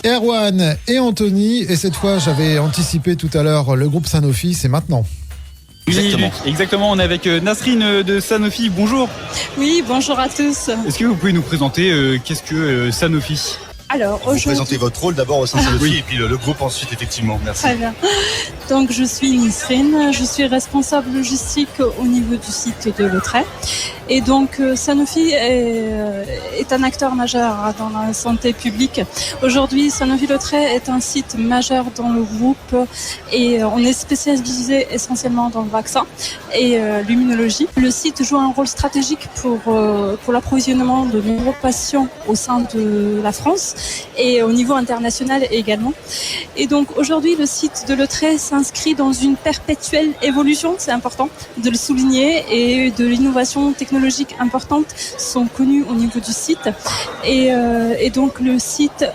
Erwan et Anthony, et cette fois j'avais anticipé tout à l'heure le groupe Sanofi, c'est maintenant. Exactement, on est avec Nasrine de Sanofi, bonjour. Oui, bonjour à tous. Est-ce que vous pouvez nous présenter qu'est-ce que Sanofi ? Alors, vous présentez votre rôle d'abord au sein de Sanofi oui. et puis le groupe ensuite, effectivement. Merci. Très bien. Donc, je suis Nasrine, je suis responsable logistique au niveau du site de Le Trait. Et donc, Sanofi est un acteur majeur dans la santé publique. Aujourd'hui, Sanofi Le Trait est un site majeur dans le groupe et on est spécialisé essentiellement dans le vaccin et l'immunologie. Le site joue un rôle stratégique pour l'approvisionnement de nombreux patients au sein de la France et au niveau international également. Et donc aujourd'hui, le site de Le Trait s'inscrit dans une perpétuelle évolution, c'est important de le souligner, et de l'innovation technologique importante sont connues au niveau du site. Et donc le site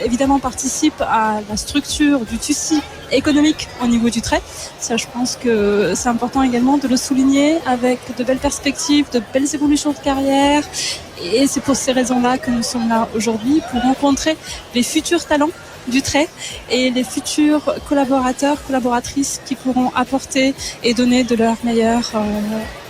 évidemment participe à la structure du tissu économique au niveau du trait. Ça, je pense que c'est important également de le souligner, avec de belles perspectives, de belles évolutions de carrière. Et c'est pour ces raisons-là que nous sommes là aujourd'hui, pour rencontrer les futurs talents du trait et les futurs collaborateurs, collaboratrices qui pourront apporter et donner de leur meilleur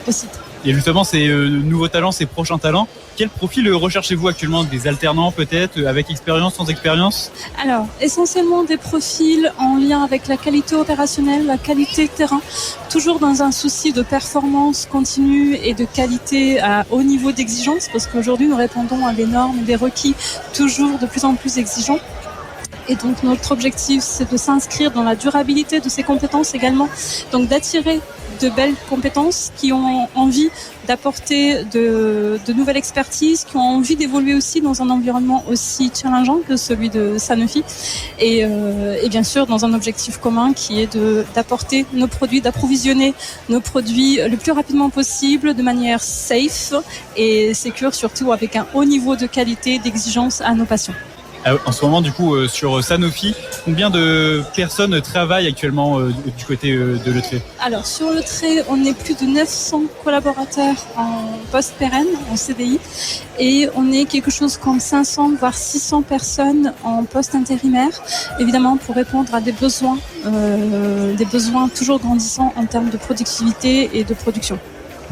au site. Et justement, ces nouveaux talents, ces prochains talents, quel profil recherchez-vous actuellement ? Des alternants peut-être, avec expérience, sans expérience ? Alors, essentiellement des profils en lien avec la qualité opérationnelle, la qualité terrain, toujours dans un souci de performance continue et de qualité à haut niveau d'exigence, parce qu'aujourd'hui nous répondons à des normes et des requis toujours de plus en plus exigeants. Et donc notre objectif, c'est de s'inscrire dans la durabilité de ces compétences également, donc d'attirer de belles compétences qui ont envie d'apporter de nouvelles expertises, qui ont envie d'évoluer aussi dans un environnement aussi challengeant que celui de Sanofi, et bien sûr dans un objectif commun qui est d'apporter nos produits, d'approvisionner nos produits le plus rapidement possible, de manière safe et sécure, surtout avec un haut niveau de qualité, d'exigence à nos patients. En ce moment, du coup, sur Sanofi, combien de personnes travaillent actuellement du côté de Le Trait ? Alors, sur Le Trait, on est plus de 900 collaborateurs en poste pérenne, en CDI, et on est quelque chose comme 500, voire 600 personnes en poste intérimaire, évidemment pour répondre à des besoins toujours grandissants en termes de productivité et de production.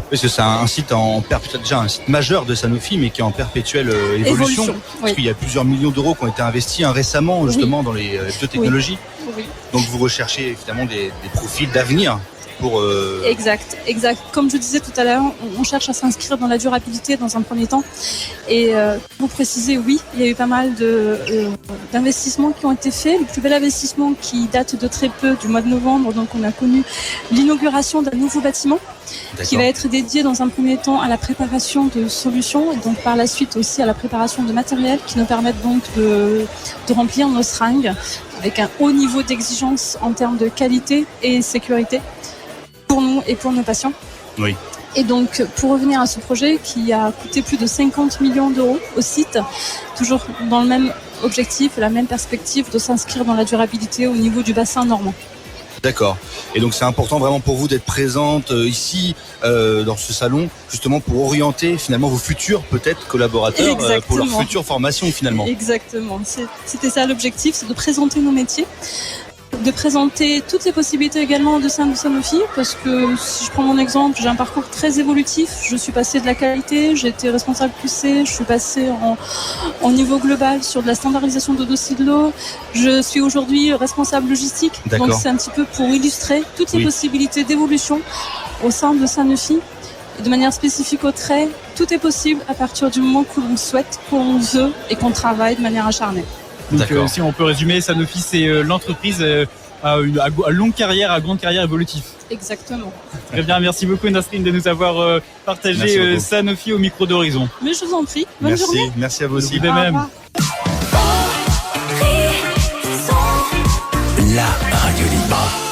Parce que c'est un site déjà un site majeur de Sanofi, mais qui est en perpétuelle évolution. Parce qu'il y a plusieurs millions d'euros qui ont été investis récemment, justement, dans les biotechnologies. Oui. Donc vous recherchez évidemment des profils d'avenir pour... Exact. Comme je disais tout à l'heure, on cherche à s'inscrire dans la durabilité dans un premier temps. Et pour préciser, oui, il y a eu pas mal d'investissements qui ont été faits. Le plus bel investissement qui date de très peu, du mois de novembre, donc on a connu l'inauguration d'un nouveau bâtiment. D'accord. Qui va être dédié dans un premier temps à la préparation de solutions et donc par la suite aussi à la préparation de matériel qui nous permettent donc de remplir nos seringues avec un haut niveau d'exigence en termes de qualité et sécurité pour nous et pour nos patients. Oui. Et donc, pour revenir à ce projet qui a coûté plus de 50 millions d'euros au site, toujours dans le même objectif, la même perspective de s'inscrire dans la durabilité au niveau du bassin normand. D'accord. Et donc c'est important vraiment pour vous d'être présente ici dans ce salon, justement pour orienter finalement vos futurs peut-être collaborateurs pour leur future formation finalement. Exactement. C'était ça l'objectif, c'est de présenter nos métiers, de présenter toutes les possibilités également de sein de Sanofi, parce que si je prends mon exemple, j'ai un parcours très évolutif. Je suis passée de la qualité, j'ai été responsable QC, je suis passée en niveau global sur de la standardisation de dossiers de l'eau. Je suis aujourd'hui responsable logistique. D'accord. Donc c'est un petit peu pour illustrer toutes les possibilités d'évolution au sein de Sanofi. Et de manière spécifique au trait, tout est possible à partir du moment que l'on souhaite, qu'on veut et qu'on travaille de manière acharnée. Donc si on peut résumer, Sanofi, c'est l'entreprise à longue carrière, à grande carrière évolutive. Exactement. Très bien, merci beaucoup Nasrine de nous avoir partagé Sanofi au micro d'Horizon. Mais je vous en prie, bonne journée. Merci à vous aussi. De même. La radio libre.